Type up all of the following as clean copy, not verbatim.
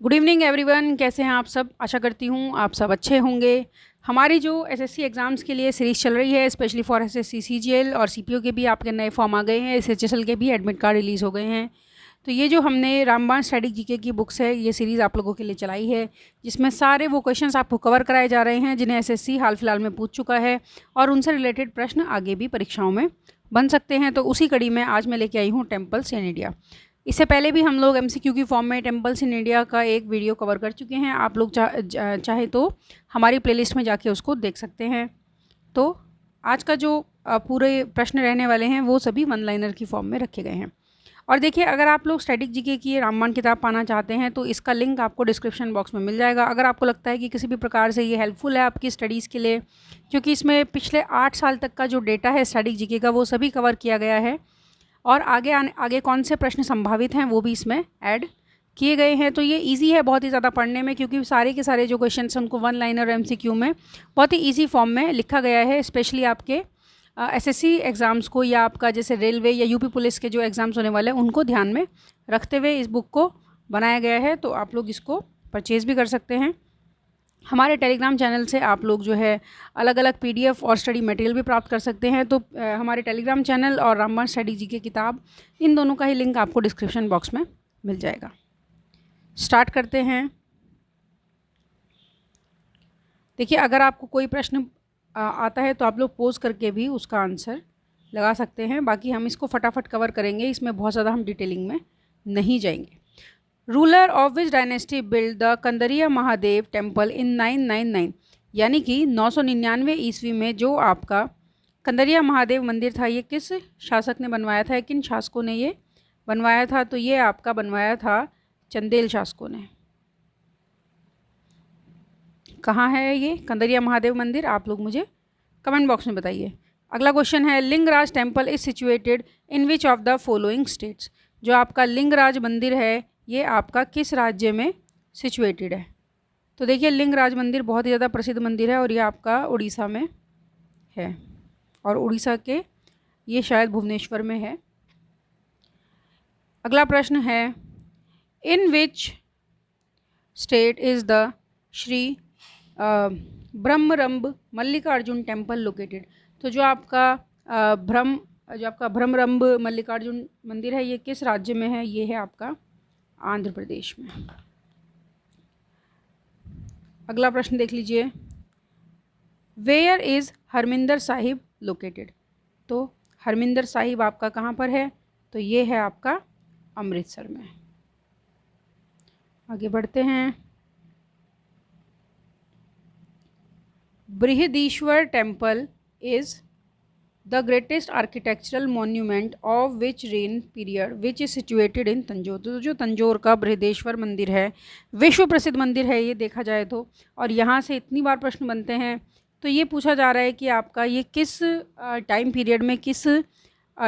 Good evening everyone, कैसे हैं आप सब। आशा करती हूँ आप सब अच्छे होंगे। हमारी जो एसएससी एग्ज़ाम्स के लिए सीरीज़ चल रही है, स्पेशली फॉर एसएससी सीजीएल और सीपीओ के भी आपके नए फॉर्म आ गए हैं, एसएचएसएल के भी एडमिट कार्ड रिलीज़ हो गए हैं। तो ये जो हमने रामबाण स्टैटिक जीके की बुक्स है, ये सीरीज़ आप लोगों के लिए चलाई है, जिसमें सारे वो क्वेश्चंस आपको कवर कराए जा रहे हैं जिन्हें एसएससी हाल फिलहाल में पूछ चुका है और उनसे रिलेटेड प्रश्न आगे भी परीक्षाओं में बन सकते हैं। तो उसी कड़ी में आज मैं लेके आई हूँ टेम्पल्स इन इंडिया। इससे पहले भी हम लोग एमसीक्यू की फॉर्म में टेम्पल्स इन इंडिया का एक वीडियो कवर कर चुके हैं। आप लोग चाहे तो हमारी प्लेलिस्ट में जाके उसको देख सकते हैं। तो आज का जो पूरे प्रश्न रहने वाले हैं वो सभी वन लाइनर की फॉर्म में रखे गए हैं। और देखिए, अगर आप लोग स्टैटिक जीके की रामबाण किताब पाना चाहते हैं तो इसका लिंक आपको डिस्क्रिप्शन बॉक्स में मिल जाएगा। अगर आपको लगता है कि किसी भी प्रकार से ये हेल्पफुल है आपकी स्टडीज़ के लिए, क्योंकि इसमें पिछले 8 साल तक का जो डेटा है स्टैटिक जीके का वो सभी कवर किया गया है और आगे कौन से प्रश्न संभावित हैं वो भी इसमें ऐड किए गए हैं। तो ये इजी है बहुत ही ज़्यादा पढ़ने में, क्योंकि सारे के सारे जो क्वेश्चन हैं उनको वन लाइनर एमसीक्यू में बहुत ही इजी फॉर्म में लिखा गया है। स्पेशली आपके एसएससी एग्ज़ाम्स को या आपका जैसे रेलवे या यूपी पुलिस के जो एग्ज़ाम्स होने वाले हैं उनको ध्यान में रखते हुए इस बुक को बनाया गया है। तो आप लोग इसको परचेज़ भी कर सकते हैं। हमारे टेलीग्राम चैनल से आप लोग जो है अलग अलग पीडीएफ और स्टडी मटेरियल भी प्राप्त कर सकते हैं। तो हमारे टेलीग्राम चैनल और रामबाण स्टडी जी की किताब, इन दोनों का ही लिंक आपको डिस्क्रिप्शन बॉक्स में मिल जाएगा। स्टार्ट करते हैं। देखिए, अगर आपको कोई प्रश्न आता है तो आप लोग पोज करके भी उसका आंसर लगा सकते हैं। बाकी हम इसको फटाफट कवर करेंगे, इसमें बहुत ज़्यादा हम डिटेलिंग में नहीं जाएंगे। Ruler of which dynasty build the Kandariya Mahadev temple in 999, यानी कि 999 ईस्वी में जो आपका कंदरिया महादेव मंदिर था, ये किस शासक ने बनवाया था, किन शासकों ने ये बनवाया था। तो ये आपका बनवाया था चंदेल शासकों ने। कहाँ है ये कंदरिया महादेव मंदिर, आप लोग मुझे कमेंट बॉक्स में बताइए। अगला क्वेश्चन है, Lingaraj temple is situated in which of the following states. जो आपका लिंगराज मंदिर है ये आपका किस राज्य में सिचुएटेड है। तो देखिए, लिंगराज मंदिर बहुत ही ज़्यादा प्रसिद्ध मंदिर है और ये आपका उड़ीसा में है, और उड़ीसा के ये शायद भुवनेश्वर में है। अगला प्रश्न है, in which state is the Shri Brahmarambha Mallikarjuna temple located. तो जो आपका ब्रह्मरंभ मल्लिकार्जुन मंदिर है ये किस राज्य में है, ये है आपका आंध्र प्रदेश में। अगला प्रश्न देख लीजिए, where is Harminder Sahib located. तो हरमिंदर साहिब आपका कहाँ पर है, तो ये है आपका अमृतसर में। आगे बढ़ते हैं। Brihadeeswara temple is the greatest architectural monument of which rain period which is situated in Tanjore. तो जो तंजौर का बृहदेश्वर मंदिर है विश्व प्रसिद्ध मंदिर है ये देखा जाए तो, और यहाँ से इतनी बार प्रश्न बनते हैं। तो ये पूछा जा रहा है कि आपका ये किस टाइम पीरियड में, किस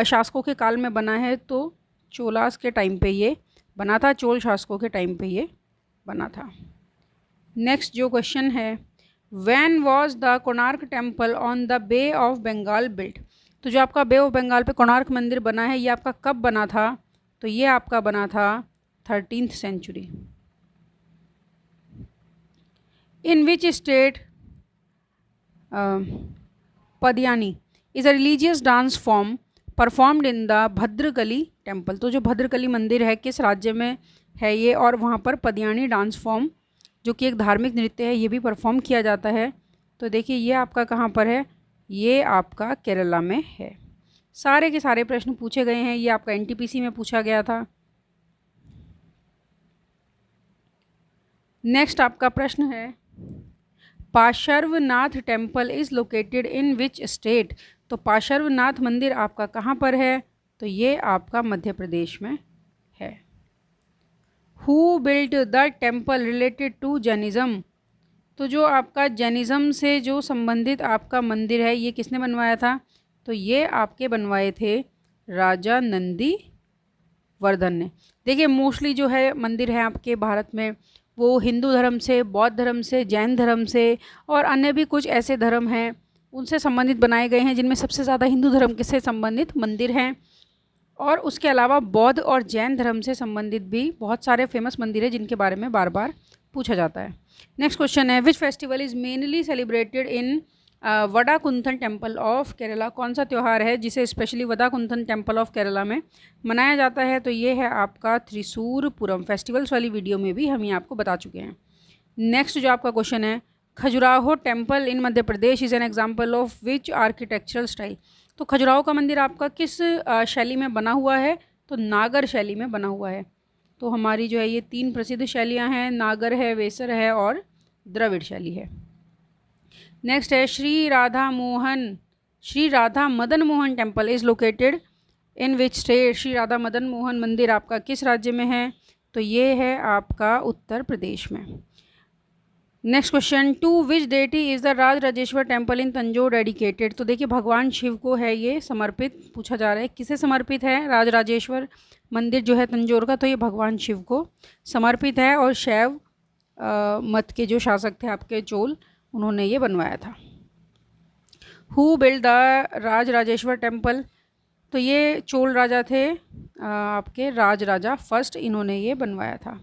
शासकों के काल में बना है। तो चोलास के टाइम पे ये बना था, चोल शासकों के टाइम पे ये बना था। नेक्स्ट जो क्वेश्चन है, When was the Konark temple on the Bay of Bengal built. तो जो आपका बे ऑफ बंगाल पे कोणार्क मंदिर बना है ये आपका कब बना था, तो ये आपका बना था 13th century. In which state Padayani is a religious dance form performed in the Bhadrakali temple. तो जो भद्रकली मंदिर है किस राज्य में है ये, और वहाँ पर पदयानी डांस फॉर्म जो कि एक धार्मिक नृत्य है ये भी परफॉर्म किया जाता है। तो देखिए, ये आपका कहाँ पर है, ये आपका केरला में है। सारे के सारे प्रश्न पूछे गए हैं, ये आपका एनटीपीसी में पूछा गया था। नेक्स्ट आपका प्रश्न है, Parshvanath temple is located in which state. तो पार्श्वनाथ मंदिर आपका कहाँ पर है, तो ये आपका मध्य प्रदेश में है। Who built the temple related to Jainism. तो जो आपका जैनिज़्म से जो संबंधित आपका मंदिर है ये किसने बनवाया था, तो ये आपके बनवाए थे राजा नंदी वर्धन ने। देखिए, मोस्टली जो है मंदिर है आपके भारत में वो हिंदू धर्म से, बौद्ध धर्म से, जैन धर्म से और अन्य भी कुछ ऐसे धर्म हैं उनसे संबंधित बनाए गए हैं, जिनमें सबसे ज़्यादा हिंदू धर्म से संबंधित मंदिर हैं। और उसके अलावा बौद्ध और जैन धर्म से संबंधित भी बहुत सारे फेमस मंदिर हैं जिनके बारे में बार बार पूछा जाता है। नेक्स्ट क्वेश्चन है, which festival is mainly celebrated in Vadakkunnathan temple of Kerala. कौन सा त्यौहार है जिसे specially Vadakkunnathan temple of Kerala में मनाया जाता है? तो ये है आपका त्रिशूर पूरम। फेस्टिवल्स वाली वीडियो में भी हम ये आपको बता चुके हैं। नेक्स्ट जो आपका क्वेश्चन है, Khajuraho temple in Madhya Pradesh is an example of which architectural style. तो खजुराहो का मंदिर आपका किस शैली में बना हुआ है? तो नागर शैली में बना हुआ है। तो हमारी जो है ये 3 प्रसिद्ध शैलियाँ हैं, नागर है, वेसर है और द्रविड़ शैली है। नेक्स्ट है, Shri Radha Madan Mohan temple is located in which state. Shri Radha Madan Mohan मंदिर आपका किस राज्य में है? तो ये है आपका उत्तर प्रदेश में। Next question, to which deity is the Raj Rajeshwar temple in Tanjore dedicated. तो देखिए भगवान शिव को है ये समर्पित। पूछा जा रहा है किसे समर्पित है राज राजेश्वर मंदिर जो है तंजौर का? तो ये भगवान शिव को समर्पित है और शैव मत के जो शासक थे आपके चोल, उन्होंने ये बनवाया था। Who build the Raj Rajeshwar temple. तो ये चोल राजा थे आपके राज राजा फर्स्ट, इन्होंने ये बनवाया था।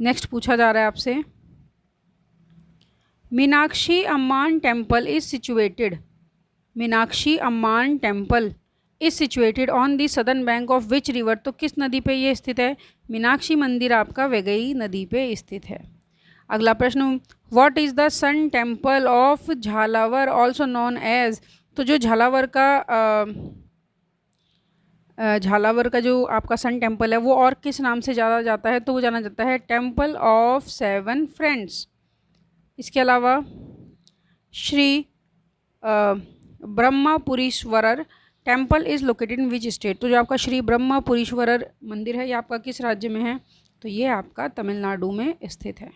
नेक्स्ट पूछा जा रहा है आपसे, Meenakshi Amman temple is situated. Meenakshi Amman temple is situated on the southern bank of which river. तो किस नदी पे ये स्थित है? मीनाक्षी मंदिर आपका वैगई नदी पे स्थित है। अगला प्रश्न, what is the sun temple of Jhalawar also known as. तो जो झालावर का जो आपका सन टेम्पल है वो और किस नाम से जाना जाता है? तो वो जाना जाता है टेम्पल ऑफ 7 फ्रेंड्स। इसके अलावा Shri Brahmapureeswarar temple is located in which state. तो जो आपका श्री ब्रह्मपुरीश्वरर मंदिर है ये आपका किस राज्य में है? तो ये आपका तमिलनाडु में स्थित है।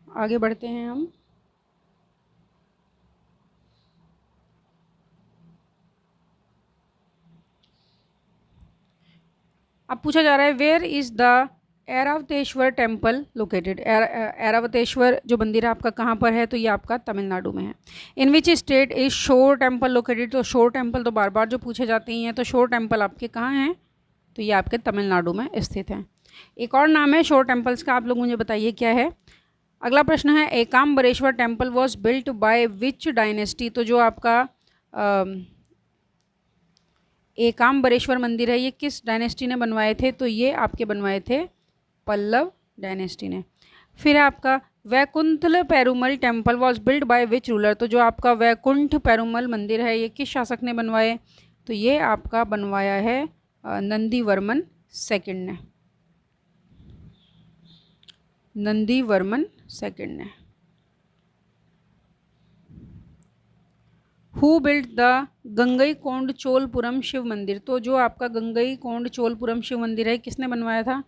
आगे बढ़ते हैं हम। अब पूछा जा रहा है, where is the Airavateshwar temple located. Airavateshwar जो मंदिर है आपका कहाँ पर है? तो ये आपका तमिलनाडु में है। In which state is shore temple located. तो शोर टेम्पल तो बार बार जो पूछे जाते ही हैं, तो शोर टेम्पल आपके कहाँ हैं? तो ये आपके तमिलनाडु में स्थित हैं। एक और नाम है शोर टेम्पल्स का, आप लोग मुझे बताइए क्या है। अगला प्रश्न है, Ekambareshwar temple was built by which dynasty. तो जो आपका एकाम्बरेश्वर मंदिर है ये किस डायनेस्टी ने बनवाए थे? तो ये आपके बनवाए थे पल्लव डायनेस्टी ने। फिर आपका Vaikunth Perumal temple was build by which ruler. तो जो आपका वैकुंठ पेरुमल मंदिर है ये किस शासक ने बनवाए? तो ये आपका बनवाया है नंदीवर्मन सेकंड ने। नंदीवर्मन सेकंड ने। Who build the Gangai Konda Cholapuram Shiv मंदिर। तो जो आपका गंगई कोंड चोलपुरम शिव मंदिर है किसने बनवाया था?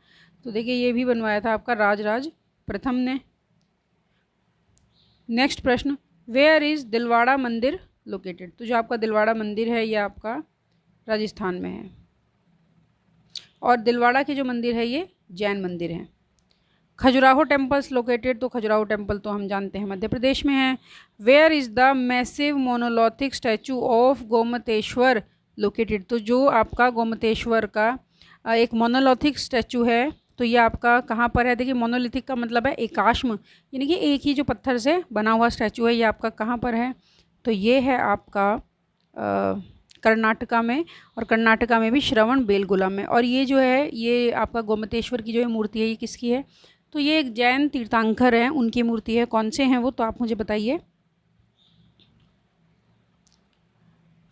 तो देखिए ये भी बनवाया था आपका राजराज प्रथम ने। नेक्स्ट प्रश्न, वेयर इज़ दिलवाड़ा मंदिर लोकेटेड। तो जो आपका दिलवाड़ा मंदिर है ये आपका राजस्थान में है और दिलवाड़ा के जो मंदिर है ये जैन मंदिर है। Khajuraho temples located. तो खजुराहो टेम्पल तो हम जानते हैं मध्य प्रदेश में है। Where is the massive monolithic statue of Gomateshwar located. तो जो आपका गोमतेश्वर का एक मोनोलिथिक स्टैचू है तो ये आपका कहाँ पर है? देखिए मोनोलिथिक का मतलब है एकाश्म, यानी कि एक ही जो पत्थर से बना हुआ स्टैचू है, ये आपका कहाँ पर है? तो ये है आपका कर्नाटका में, और कर्नाटका में भी श्रवण बेलगोला में। और ये जो है ये आपका गोमतेश्वर की जो है मूर्ति है ये किसकी है? तो ये एक जैन तीर्थंकर हैं, उनकी मूर्ति है। कौन से हैं वो? तो आप मुझे बताइए।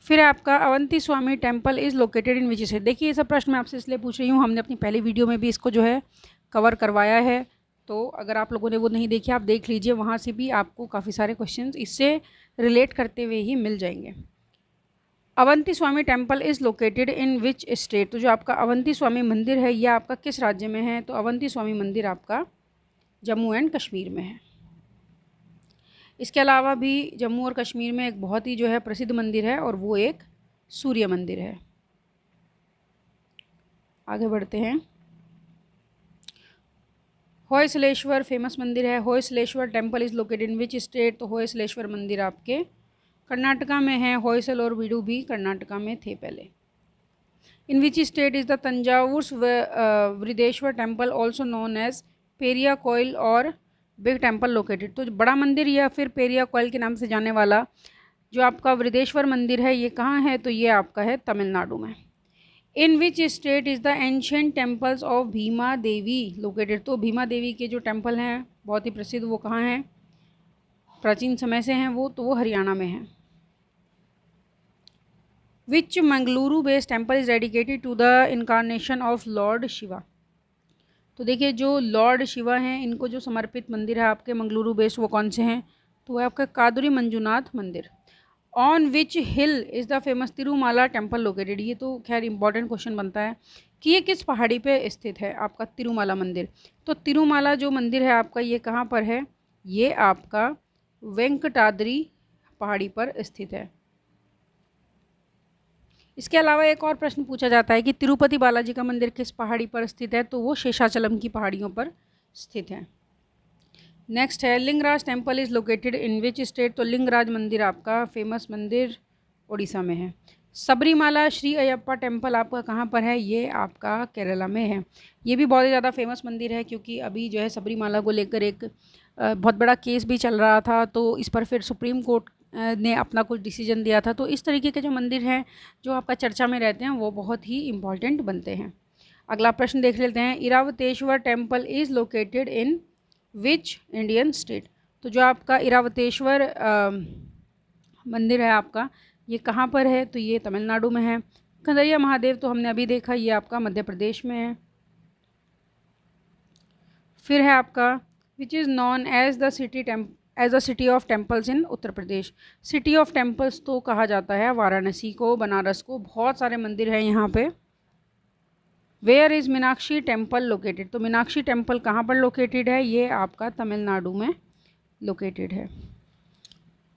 फिर आपका Avanti Swami temple is located in which state. देखिए ये सब प्रश्न मैं आपसे इसलिए पूछ रही हूँ, हमने अपनी पहली वीडियो में भी इसको जो है कवर करवाया है, तो अगर आप लोगों ने वो नहीं देखी आप देख लीजिए, वहाँ से भी आपको काफ़ी सारे क्वेश्चंस इससे रिलेट करते हुए ही मिल जाएंगे। Avanti Swami temple is located in which state. तो जो आपका अवंती स्वामी मंदिर है ये आपका किस राज्य में है? तो अवंती स्वामी मंदिर आपका जम्मू एंड कश्मीर में है। इसके अलावा भी जम्मू और कश्मीर में एक बहुत ही जो है प्रसिद्ध मंदिर है और वो एक सूर्य मंदिर है। आगे बढ़ते हैं। होयसलेश्वर फेमस मंदिर है। Hoysaleswara temple is located in which state. तो होयसलेश्वर मंदिर आपके कर्नाटका में है। होयसल और वीडू भी कर्नाटका में थे पहले। In which state is the Thanjavur Brihadeeswara temple also known as Periya Kovil और बिग टेम्पल लोकेटेड। तो बड़ा मंदिर या फिर पेरिया कोयल के नाम से जाने वाला जो आपका वृदेश्वर मंदिर है ये कहाँ है, तो ये आपका है तमिलनाडु में। In which state is the ancient temples of Bhima Devi located. तो भीमा देवी के जो टेम्पल हैं बहुत ही प्रसिद्ध, वो कहाँ हैं, प्राचीन समय से हैं वो, तो वो हरियाणा में हैं। Which Mangaluru based temple is dedicated to the incarnation of lord Shiva. तो देखिए जो लॉर्ड शिवा हैं इनको जो समर्पित मंदिर है आपके मंगलुरु बेस्ड वो कौन से हैं, तो वो आपका कादुरी मंजुनाथ मंदिर। On which hill is the famous Tirumala temple located. ये तो खैर इंपॉर्टेंट क्वेश्चन बनता है कि ये किस पहाड़ी पे स्थित है आपका तिरुमाला मंदिर। तो तिरुमाला जो मंदिर है आपका ये कहाँ पर है, ये आपका वेंकटाद्री पहाड़ी पर स्थित है। इसके अलावा एक और प्रश्न पूछा जाता है कि तिरुपति बालाजी का मंदिर किस पहाड़ी पर स्थित है, तो वो शेषाचलम की पहाड़ियों पर स्थित है। नेक्स्ट है Lingaraj temple is located in which state. तो लिंगराज मंदिर आपका फेमस मंदिर उड़ीसा में है। सबरीमाला श्री अयप्पा टेम्पल आपका कहाँ पर है, ये आपका केरला में है। ये भी बहुत ही ज़्यादा फेमस मंदिर है क्योंकि अभी जो है सबरीमाला को लेकर एक बहुत बड़ा केस भी चल रहा था, तो इस पर फिर सुप्रीम कोर्ट ने अपना कुछ डिसीजन दिया था। तो इस तरीके के जो मंदिर हैं जो आपका चर्चा में रहते हैं वो बहुत ही इम्पॉर्टेंट बनते हैं। अगला प्रश्न देख लेते हैं। Iravateshwar temple is located in which Indian state. तो जो आपका इरावतेश्वर मंदिर है आपका ये कहाँ पर है, तो ये तमिलनाडु में है। खंडरिया महादेव तो हमने अभी देखा, ये आपका मध्य प्रदेश में है। फिर है आपका which is known as the city of temples in Uttar Pradesh. City of temples तो कहा जाता है वाराणसी को, बनारस को, बहुत सारे मंदिर हैं यहाँ पे। Where is Meenakshi temple located. तो मीनाक्षी टेम्पल कहाँ पर लोकेटेड है, ये आपका तमिलनाडु में लोकेटेड है।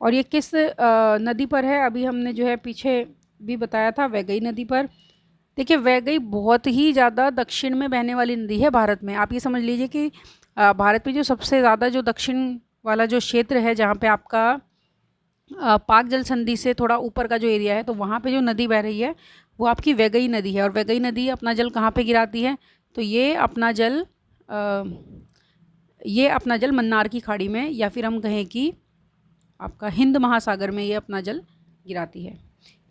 और ये किस नदी पर है, अभी हमने जो है पीछे भी बताया था वैगई नदी पर। देखिए वैगई बहुत ही ज़्यादा दक्षिण में बहने वाली नदी है भारत में। आप ये समझ लीजिए कि भारत में जो सबसे ज़्यादा जो दक्षिण वाला जो क्षेत्र है जहाँ पे आपका पाक जल संधि से थोड़ा ऊपर का जो एरिया है, तो वहाँ पे जो नदी बह रही है वो आपकी वैगई नदी है। और वैगई नदी अपना जल कहाँ पे गिराती है, तो ये अपना जल मन्नार की खाड़ी में, या फिर हम कहें कि आपका हिंद महासागर में ये अपना जल गिराती है।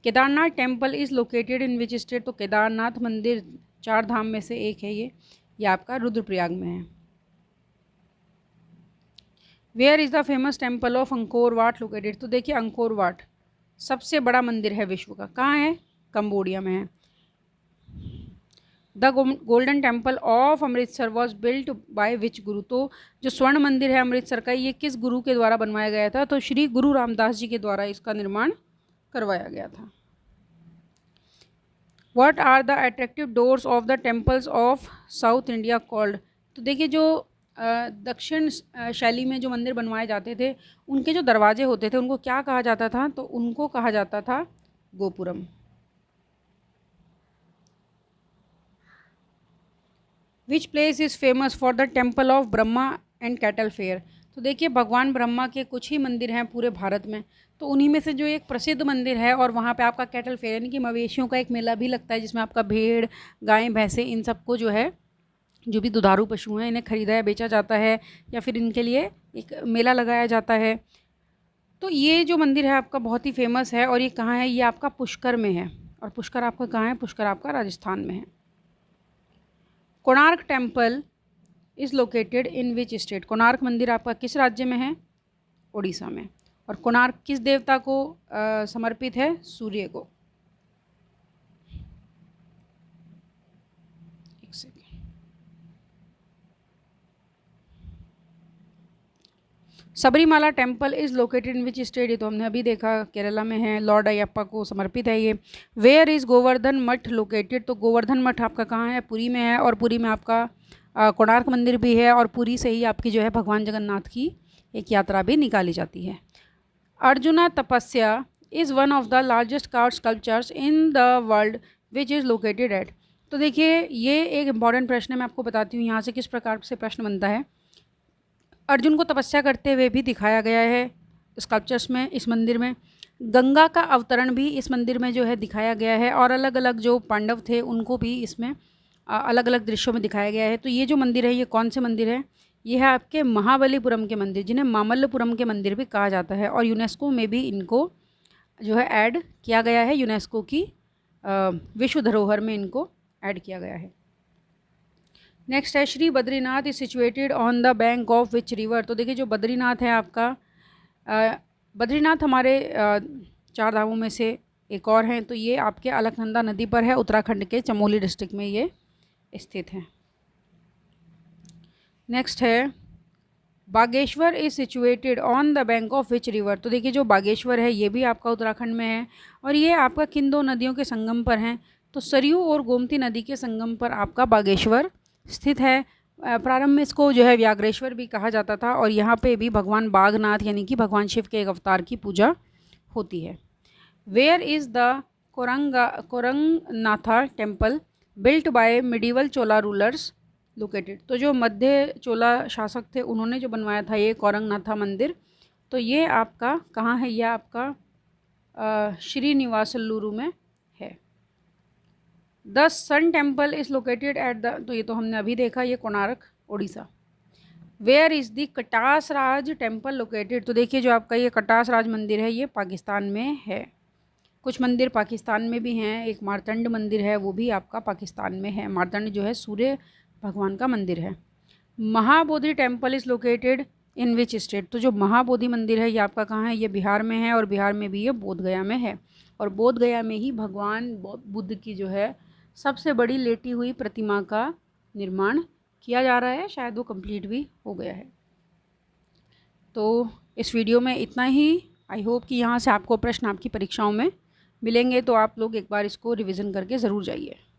Kedarnath temple is located in which state. तो केदारनाथ मंदिर 4 धाम में से एक है ये आपका रुद्रप्रयाग में है। Where is the famous temple of Angkor Wat located. तो देखिए अंकोर वाट सबसे बड़ा मंदिर है विश्व का, कहाँ है, कंबोडिया में है। The golden temple of Amritsar was built by which गुरु। तो जो स्वर्ण मंदिर है अमृतसर का ये किस गुरु के द्वारा बनवाया गया था, तो श्री गुरु रामदास जी के द्वारा इसका निर्माण करवाया गया था। What are the attractive doors of the temples of South India called. तो देखिए जो दक्षिण शैली में जो मंदिर बनवाए जाते थे उनके जो दरवाजे होते थे उनको क्या कहा जाता था, तो उनको कहा जाता था gopuram. Which place is famous for the temple of Brahma and cattle fair. तो देखिए भगवान ब्रह्मा के कुछ ही मंदिर हैं पूरे भारत में, तो उन्हीं में से जो एक प्रसिद्ध मंदिर है और वहाँ पे आपका कैटल फेयर यानी कि मवेशियों का एक मेला भी लगता है जिसमें आपका भेड़, गाय, भैंसें, इन सबको जो है जो भी दुधारू पशु हैं इन्हें ख़रीदा या बेचा जाता है या फिर इनके लिए एक मेला लगाया जाता है। तो ये जो मंदिर है आपका बहुत ही फेमस है। और ये कहाँ है, ये आपका पुष्कर में है। और पुष्कर आपका कहाँ है, पुष्कर आपका राजस्थान में है। Konark temple is located in which state. Konark मंदिर आपका किस राज्य में है, उड़ीसा में। और कोणार्क किस देवता को समर्पित है, सूर्य को। एक second. Sabarimala temple is located in which state. ये तो हमने अभी देखा केरला में है, लॉर्ड अयप्पा को समर्पित है ये। वेयर इज़ गोवर्धन मठ लोकेटेड। तो गोवर्धन मठ आपका कहाँ है, पुरी में है। और पुरी में आपका कोणार्क मंदिर भी है और पुरी से ही आपकी जो है भगवान जगन्नाथ की एक यात्रा भी निकाली जाती है। अर्जुना तपस्या is one of the largest card sculptures in the world which is located eight. तो देखिए ये एक इम्पॉर्टेंट प्रश्न है, मैं आपको बताती हूँ यहाँ से किस प्रकार से प्रश्न बनता है। अर्जुन को तपस्या करते हुए भी दिखाया गया है स्कल्पचर्स में इस मंदिर में। गंगा का अवतरण भी इस मंदिर में जो है दिखाया गया है, और अलग अलग जो पांडव थे उनको भी इसमें अलग अलग दृश्यों में दिखाया गया है। तो ये जो मंदिर है ये कौन से मंदिर है? ये है आपके महाबलीपुरम के मंदिर, जिन्हें मामल्लपुरम के मंदिर भी कहा जाता है, और यूनेस्को में भी इनको जो है ऐड किया गया है, यूनेस्को की विश्व धरोहर में इनको ऐड किया गया है। नेक्स्ट है Shri Badrinath is situated on the bank of which river. तो देखिए जो बद्रीनाथ है आपका, बद्रीनाथ हमारे 4 धामों में से एक और हैं, तो ये आपके अलकनंदा नदी पर है, उत्तराखंड के चमोली डिस्ट्रिक्ट में ये स्थित है। नेक्स्ट है Bageshwar is situated on the bank of which river. तो देखिए जो बागेश्वर है ये भी आपका उत्तराखंड में है, और ये आपका किन 2 नदियों के संगम पर हैं? तो सरयू और गोमती नदी के संगम पर आपका बागेश्वर स्थित है। प्रारंभ में इसको जो है व्याघ्रेश्वर भी कहा जाता था, और यहाँ पे भी भगवान बागनाथ यानी कि भगवान शिव के एक अवतार की पूजा होती है। Where is the Koranganatha temple built by medieval Chola rulers located. तो जो मध्य चोला शासक थे उन्होंने जो बनवाया था ये कोरंगनाथा मंदिर, तो ये आपका कहाँ है? यह आपका श्रीनिवासल्लुरु में है। The sun temple is located at the, तो ये तो हमने अभी देखा, ये Konark Orissa. Where is the Katasraj temple located. तो देखिए जो आपका ये कटासराज मंदिर है ये पाकिस्तान में है। कुछ मंदिर पाकिस्तान में भी हैं, एक मार्तंड मंदिर है वो भी आपका पाकिस्तान में है। मार्तंड जो है सूर्य भगवान का मंदिर है। Mahabodhi temple is located in which state. तो जो महाबोधि मंदिर है ये आपका कहाँ है? ये बिहार में है, और बिहार में भी ये बोध गया में है, और बोध गया में ही भगवान बुद्ध की जो है सबसे बड़ी लेटी हुई प्रतिमा का निर्माण किया जा रहा है, शायद वो कंप्लीट भी हो गया है। तो इस वीडियो में इतना ही। आई होप कि यहाँ से आपको प्रश्न आपकी परीक्षाओं में मिलेंगे, तो आप लोग एक बार इसको रिवीजन करके ज़रूर जाइए।